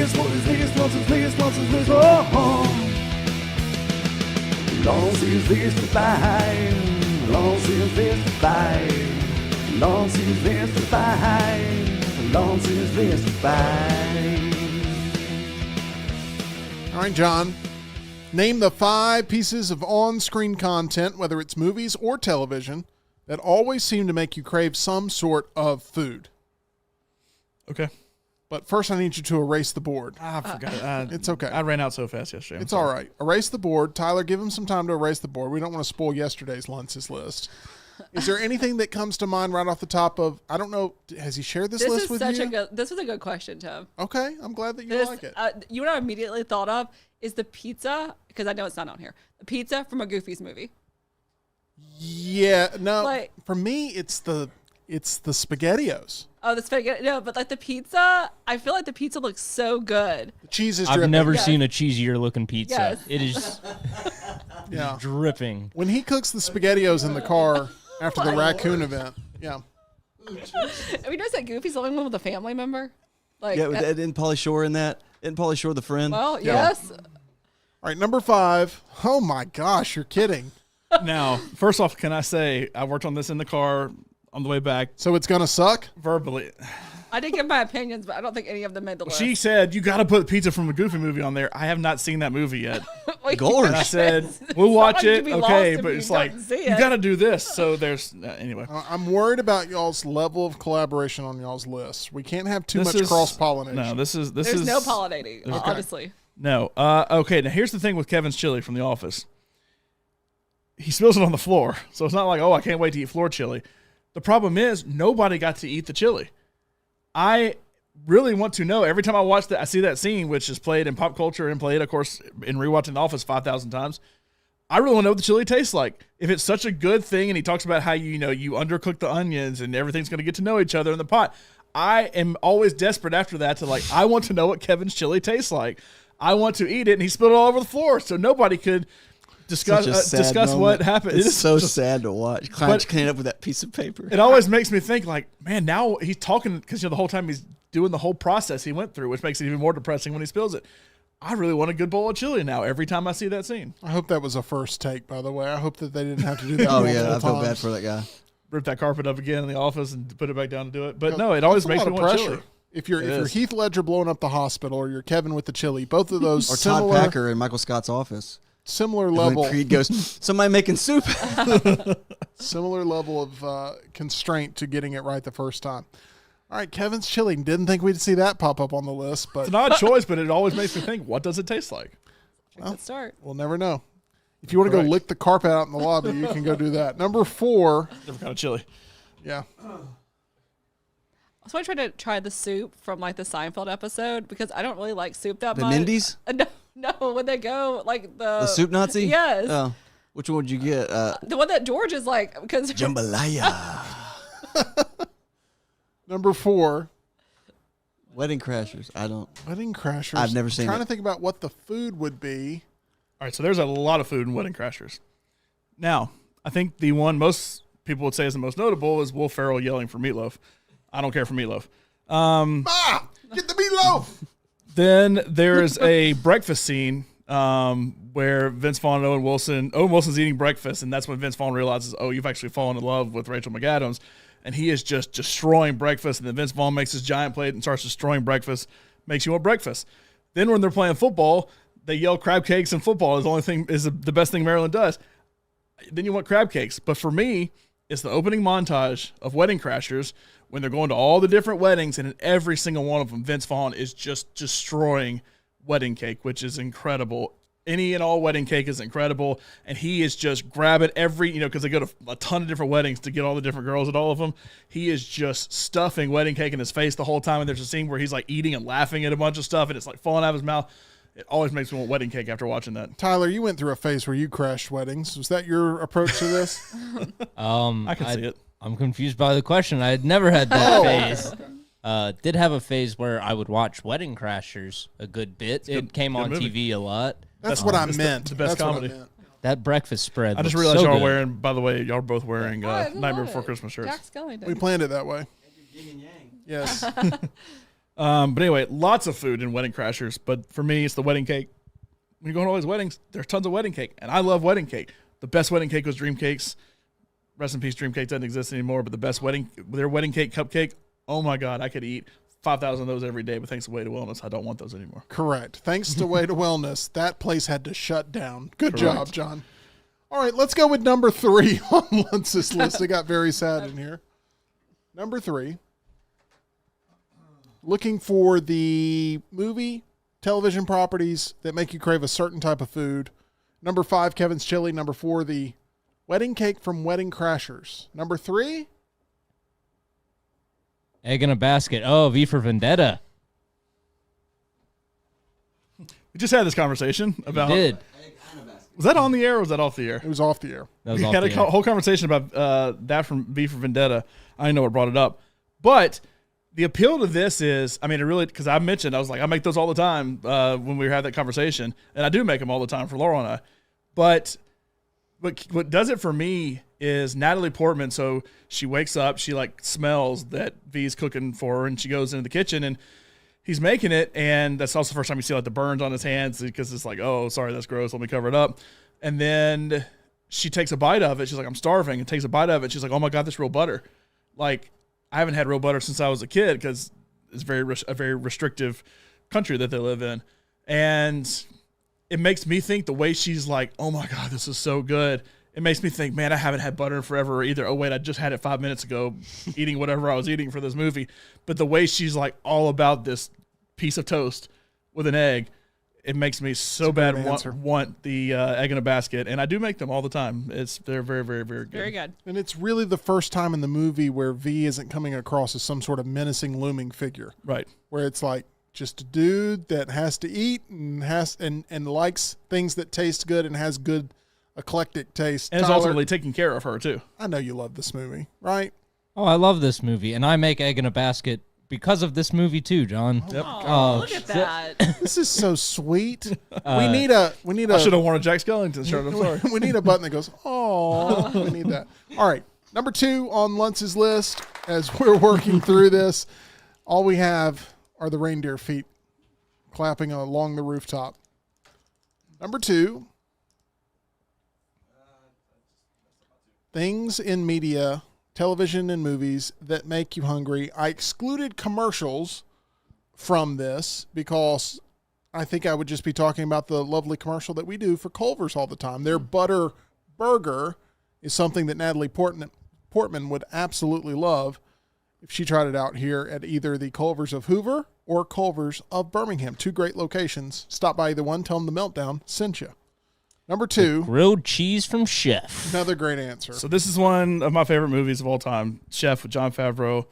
list? What is this? LUNCE'S list? LUNCE'S list. Oh. LUNCE'S list of 5. LUNCE'S list of 5. LUNCE'S list of 5. LUNCE'S list of 5. All right, John. Name the 5 pieces of on-screen content, whether it's movies or television, that always seem to make you crave some sort of food. Okay. But first I need you to erase the board. I forgot. It's okay. I ran out so fast yesterday. It's all right. Erase the board. Tyler, give him some time to erase the board. We don't want to spoil yesterday's LUNCE'S list. Is there anything that comes to mind right off the top of, I don't know, has he shared this list with you? This was a good question, Tim. Okay. I'm glad that you like it. You know what I immediately thought of is the pizza, because I know it's not on here. The pizza from a Goofy's movie. Yeah. No, for me, it's the SpaghettiOs. Oh, the spaghetti. No, but like the pizza, I feel like the pizza looks so good. The cheese is dripping. I've never seen a cheesier looking pizza. Yes. It is dripping. When he cooks the SpaghettiOs in the car after the raccoon event. Yeah. Have you noticed that Goofy's the only one with a family member? Like, yeah, isn't Pauly Shore in that? Isn't Pauly Shore the friend? Well, yes. All right, number 5. Oh my gosh, you're kidding. Now, first off, can I say I worked on this in the car on the way back. So it's going to suck? Verbally. I did give my opinions, but I don't think any of them made the list. She said, you got to put pizza from a Goofy movie on there. I have not seen that movie yet. Gorge. And I said, we'll watch it. Okay, but it's you like, you got to do this. So there's, anyway. I'm worried about y'all's level of collaboration on y'all's list. We can't have too much cross-pollination. No, there's no pollinating, honestly. No. Okay, now here's the thing with Kevin's chili from The Office. He spills it on the floor. So it's not like, oh, I can't wait to eat floor chili. The problem is nobody got to eat the chili. I really want to know, every time I watch that, I see that scene, which is played in pop culture and played, of course, in rewatching The Office 5,000 times. I really want to know what the chili tastes like. If it's such a good thing, and he talks about how you undercook the onions and everything's going to get to know each other in the pot. I am always desperate after that to I want to know what Kevin's chili tastes like. I want to eat it, and he spilled it all over the floor, so nobody could discuss what happened. It's so sad to watch. Clients cleaning up with that piece of paper. It always makes me think, man, now he's talking, because the whole time he's doing the whole process he went through, which makes it even more depressing when he spills it. I really want a good bowl of chili now every time I see that scene. I hope that was a first take, by the way. I hope that they didn't have to do that. Oh, yeah, I feel bad for that guy. Rip that carpet up again in the office and put it back down to do it. But no, it always makes me want chili. If you're Heath Ledger blowing up the hospital, or you're Kevin with the chili, both of those or Todd Packer in Michael Scott's office. Similar level. When Creed goes, somebody making soup. Similar level of constraint to getting it right the first time. All right, Kevin's chili. Didn't think we'd see that pop up on the list, but it's an odd choice. But it always makes me think, what does it taste like? Well, start. We'll never know. If you want to go lick the carpet out in the lobby, you can go do that. Number 4. Different kind of chili. Yeah. So I tried to try the soup from the Seinfeld episode, because I don't really like soup that much. The Mindy's? No, when they go the soup Nazi? Yes. Oh, which one would you get? The one that George is because jambalaya. Number 4. Wedding Crashers. Wedding Crashers. I've never seen I'm trying to think about what the food would be. All right, so there's a lot of food in Wedding Crashers. Now, I think the one most people would say is the most notable is Will Ferrell yelling for meatloaf. I don't care for meatloaf. Get the meatloaf! Then there is a breakfast scene where Vince Vaughn and Owen Wilson's eating breakfast, and that's when Vince Vaughn realizes, oh, you've actually fallen in love with Rachel McAdams, and he is just destroying breakfast, and then Vince Vaughn makes his giant plate and starts destroying breakfast, makes you want breakfast. Then when they're playing football, they yell crab cakes, and football is the best thing Maryland does. Then you want crab cakes. But for me, it's the opening montage of Wedding Crashers when they're going to all the different weddings, and in every single one of them, Vince Vaughn is just destroying wedding cake, which is incredible. Any and all wedding cake is incredible, and he is just grabbing because they go to a ton of different weddings to get all the different girls at all of them. He is just stuffing wedding cake in his face the whole time, and there's a scene where he's eating and laughing at a bunch of stuff, and it's falling out of his mouth. It always makes me want wedding cake after watching that. Tyler, you went through a phase where you crashed weddings. Was that your approach to this? I can see it. I'm confused by the question. I had never had that phase. Did have a phase where I would watch Wedding Crashers a good bit. It came on TV a lot. That's what I meant. The best comedy. That breakfast spread. I just realized y'all are wearing, by the way, y'all are both wearing Nightmare Before Christmas shirts. We planned it that way. Yes. But anyway, lots of food in Wedding Crashers. But for me, it's the wedding cake. When you go to all these weddings, there's tons of wedding cake. And I love wedding cake. The best wedding cake was Dream Cakes. Rest in peace, Dream Cake doesn't exist anymore. But their wedding cake cupcake, oh my God, I could eat 5,000 of those every day. But thanks to Way to Wellness, I don't want those anymore. Correct. Thanks to Way to Wellness, that place had to shut down. Good job, John. All right, let's go with number 3 on Lunce's list. It got very sad in here. Number 3. Looking for the movie, television properties that make you crave a certain type of food. Number 5, Kevin's Chili. Number 4, the wedding cake from Wedding Crashers. Number 3, Egg in a Basket. Oh, V for Vendetta. We just had this conversation about. We did. Was that on the air or was that off the air? It was off the air. We had a whole conversation about that from V for Vendetta. I didn't know what brought it up. But the appeal to this is, I mean, it really, because I mentioned, I was like, I make those all the time when we had that conversation. And I do make them all the time for Laurel and I. But what does it for me is Natalie Portman. So she wakes up, she like smells that V's cooking for her, and she goes into the kitchen and he's making it. And that's also the first time you see like the burns on his hands because it's like, oh, sorry, that's gross. Let me cover it up. And then she takes a bite of it. She's like, I'm starving, and takes a bite of it. She's like, oh my God, this real butter. Like, I haven't had real butter since I was a kid because it's a very restrictive country that they live in. And it makes me think the way she's like, oh my God, this is so good. It makes me think, man, I haven't had butter in forever either. Oh wait, I just had it 5 minutes ago eating whatever I was eating for this movie. But the way she's like all about this piece of toast with an egg, it makes me so bad want the egg in a basket. And I do make them all the time. They're very, very, very good. Very good. And it's really the first time in the movie where V isn't coming across as some sort of menacing, looming figure. Right. Where it's like just a dude that has to eat and likes things that taste good and has good eclectic taste. And is ultimately taking care of her too. I know you love this movie, right? Oh, I love this movie, and I make Egg in a Basket because of this movie too, John. Yep. Oh, look at that. This is so sweet. We need a. I should have worn a Jack Skellington shirt. I'm sorry. We need a button that goes, oh, we need that. All right. Number 2 on Lunce's list as we're working through this, all we have are the reindeer feet clapping along the rooftop. Number 2, things in media, television and movies that make you hungry. I excluded commercials from this because I think I would just be talking about the lovely commercial that we do for Culver's all the time. Their butter burger is something that Natalie Portman would absolutely love if she tried it out here at either the Culver's of Hoover or Culver's of Birmingham. 2 great locations. Stop by either one. Tell them the Meltdown sent you. Number 2. Grilled cheese from Chef. Another great answer. So this is one of my favorite movies of all time. Chef with Jon Favreau.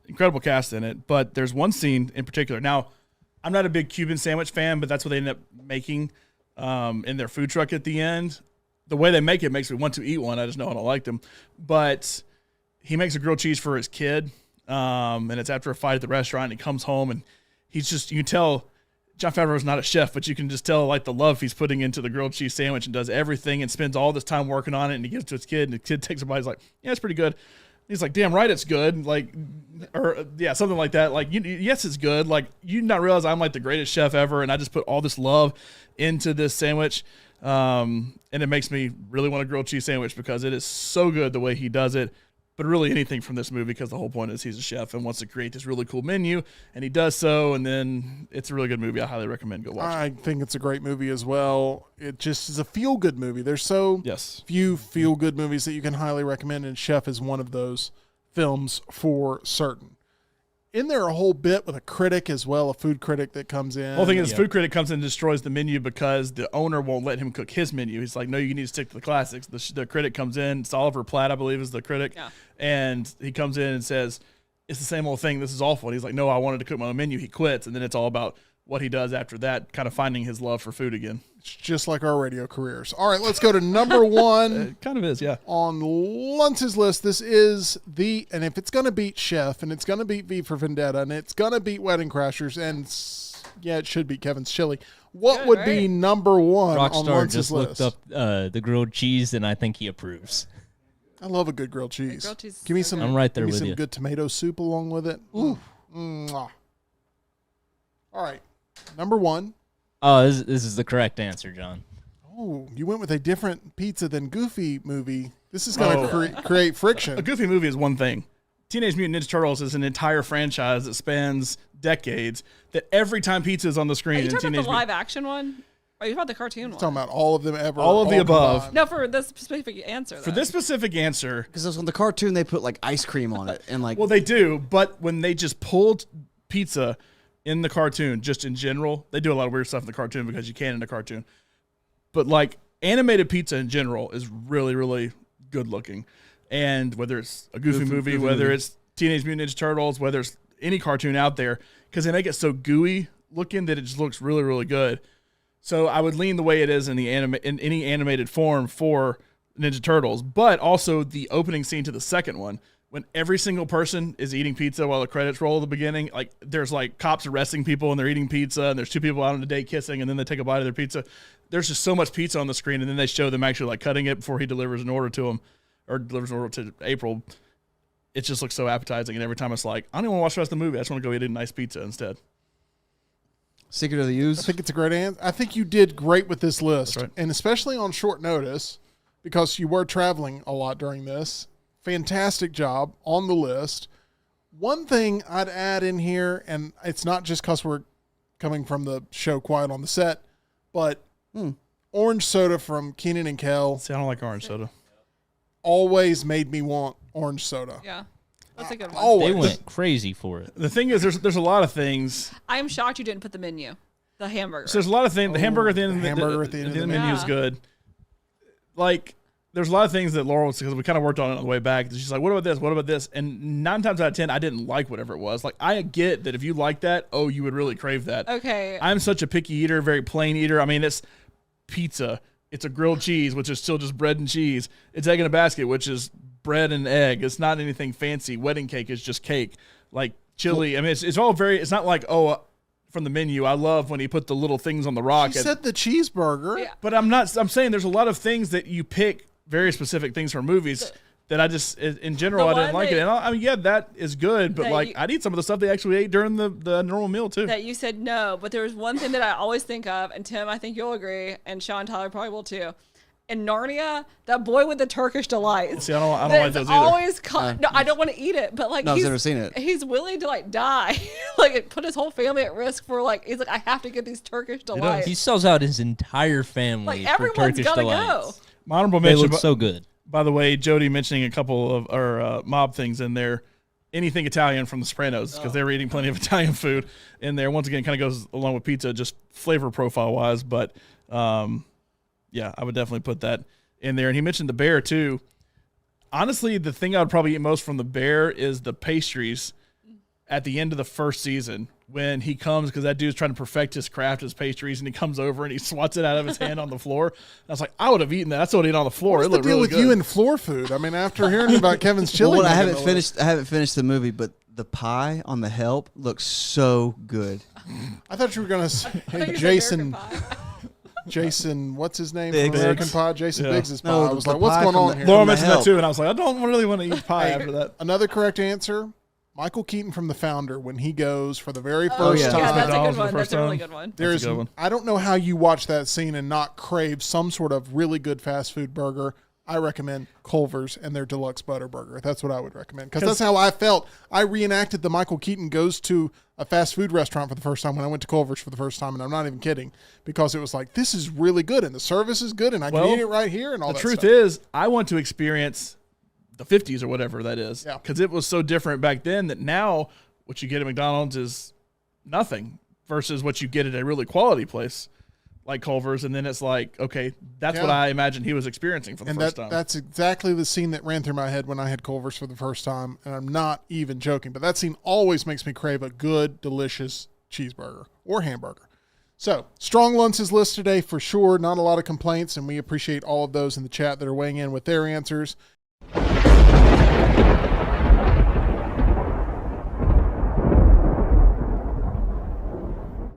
Incredible cast in it. But there's one scene in particular. Now, I'm not a big Cuban sandwich fan, but that's what they end up making in their food truck at the end. The way they make it makes me want to eat one. I just know I don't like them. But he makes a grilled cheese for his kid, and it's after a fight at the restaurant. And he comes home, and he's just, you can tell Jon Favreau's not a chef, but you can just tell like the love he's putting into the grilled cheese sandwich and does everything and spends all this time working on it. And he gives it to his kid, and the kid takes a bite. He's like, yeah, it's pretty good. He's like, damn right, it's good. Like, or yeah, something like that. Like, yes, it's good. Like, you not realize I'm like the greatest chef ever, and I just put all this love into this sandwich. And it makes me really want a grilled cheese sandwich because it is so good the way he does it. But really anything from this movie, because the whole point is he's a chef and wants to create this really cool menu, and he does so, and then it's a really good movie. I highly recommend go watch it. I think it's a great movie as well. It just is a feel-good movie. There's so few feel-good movies that you can highly recommend, and Chef is one of those films for certain. Isn't there a whole bit with a critic as well, a food critic that comes in? The whole thing is food critic comes in and destroys the menu because the owner won't let him cook his menu. He's like, no, you need to stick to the classics. The critic comes in. It's Oliver Platt, I believe, is the critic. Yeah. And he comes in and says, it's the same old thing. This is awful. And he's like, no, I wanted to cook my own menu. He quits. And then it's all about what he does after that, kind of finding his love for food again. It's just like our radio careers. All right, let's go to number 1. It kind of is, yeah. On Lunce's list, this is and if it's going to beat Chef, and it's going to beat V for Vendetta, and it's going to beat Wedding Crashers, and yeah, it should beat Kevin's Chili. What would be number 1 on Lunce's just list? Looked up the grilled cheese, and I think he approves. I love a good grilled cheese. Grilled cheese Give me is some. I'm right there with some you. good tomato soup along with it. Ooh. Mwah. All right. Number 1. Oh, this is the correct answer, John. Oh, you went with a different pizza than Goofy movie. This is going to create friction. A Goofy movie is one thing. Teenage Mutant Ninja Turtles is an entire franchise that spans decades. That every time pizza is on the screen, Are you in talking about Teenage the Mutant, live action one? Or are you talking about the cartoon one? Talking about all of them ever. All of the above. combined. No, for this specific answer. for this specific answer, Because on the cartoon they put like ice cream on it and like. well, they do, but when they just pulled pizza in the cartoon, just in general, they do a lot of weird stuff in the cartoon because you can in the cartoon. But like animated pizza in general is really, really good looking. And whether it's a Goofy movie, whether it's Teenage Mutant Ninja Turtles, whether it's any cartoon out there, because they make it so gooey looking that it just looks really, really good. So I would lean the way it is in the in any animated form for Ninja Turtles, but also the opening scene to the second one, when every single person is eating pizza while the credits roll at the beginning. Like there's like cops arresting people and they're eating pizza, and there's 2 people out on a date kissing, and then they take a bite of their pizza. There's just so much pizza on the screen, and then they show them actually like cutting it before he delivers an order to them, or delivers an order to April. It just looks so appetizing, and every time it's like, I don't even want to watch the rest of the movie. I just want to go eat a nice pizza instead. Secret of the I Use. think it's a great answer. I think you did great with this list, That's right. and especially on short notice, because you were traveling a lot during this. Fantastic job on the list. One thing I'd add in here, and it's not just because we're coming from the show Quiet on the Set, but orange soda from Kenan and Kel See, I don't like orange soda. always made me want orange soda. Yeah. That's a good one. They Always. went crazy for it. The thing is, there's a lot of things. I am shocked you didn't put the menu. The hamburger. So there's a lot of things. The hamburger at the end, the hamburger at the end of the menu is menu. good. Like, there's a lot of things that Laurel, because we kind of worked on it on the way back. She's like, what about this? What about this? And 9 times out of 10, I didn't like whatever it was. Like, I get that if you like that, oh, you would really crave that. Okay. I'm such a picky eater, very plain eater. I mean, it's pizza. It's a grilled cheese, which is still just bread and cheese. It's egg in a basket, which is bread and egg. It's not anything fancy. Wedding cake is just cake. Like chili. I mean, it's all very, it's not like, from the menu. I love when he put the little things on the rock. She said the cheeseburger. Yeah. But I'm saying there's a lot of things that you pick very specific things from movies that I just, in general, The I didn't one like it. that- And I mean, yeah, that is good, but that like, you- I'd eat some of the stuff they actually ate during the normal meal too. that you said no, but there was one thing that I always think of, and Tim, I think you'll agree, and Sean Tyler probably will too. In Narnia, that boy with the Turkish delights. See, I don't like that's those either. always no, I don't want to eat it, but like No, I've he's never seen it. He's willing to like die, like put his whole family at risk for like he's like I have to get these Turkish delights. He sells out his entire family Like for everyone's Turkish gotta delights. go. My honorable They mention, look so good. by the way, Jody mentioning a couple of our mob things in there. Anything Italian from The Sopranos, because they were eating plenty of Italian food in there. Once again, kind of goes along with pizza, just flavor profile wise. But yeah, I would definitely put that in there. And he mentioned the bear too. Honestly, the thing I would probably eat most from the bear is the pastries at the end of the first season when he comes, because that dude's trying to perfect his craft, his pastries, and he comes over and he swats it out of his hand on the floor. I was like, I would have eaten that. That's what I ate on the floor. What's It the looked deal really with good. you and floor food? I mean, after hearing about Kevin's chili, Well, I making haven't the list. finished. I haven't finished the movie, but the pie on the Help looks so good. I thought you were going to say I thought you said Jason. American Pie. Jason, what's his name? Biggs. From American Biggs. Pie. Jason Yeah. Biggs' pie. No, I was the like, what's pie going from on the- here? Laura From the mentioned that Help. too, and I was like, I don't really want to eat pie after that. Another correct answer. Michael Keaton from The Founder, when he goes for the very Oh, first yeah. time. yeah, that's a McDonald's good the one. first That's a really time. good one. There's, a good one. I don't know how you watch that scene and not crave some sort of really good fast food burger. I recommend Culver's and their deluxe butter burger. That's what I would recommend, because that's how I felt. I reenacted the Michael Keaton goes to a fast food restaurant for the first time when I went to Culver's for the first time, and I'm not even kidding, because it was like, this is really good, and the service is good, and I can Well, eat it right here, and all The that truth stuff. is, I want to experience the 50s or whatever that is, Yeah. because it was so different back then that now what you get at McDonald's is nothing versus what you get at a really quality place like Culver's, and then it's like, okay, that's what Yeah. I imagined he was experiencing for the And first time. that's exactly the scene that ran through my head when I had Culver's for the first time, and I'm not even joking. But that scene always makes me crave a good, delicious cheeseburger or hamburger. So, strong Lunce's list today for sure. Not a lot of complaints, and we appreciate all of those in the chat that are weighing in with their answers.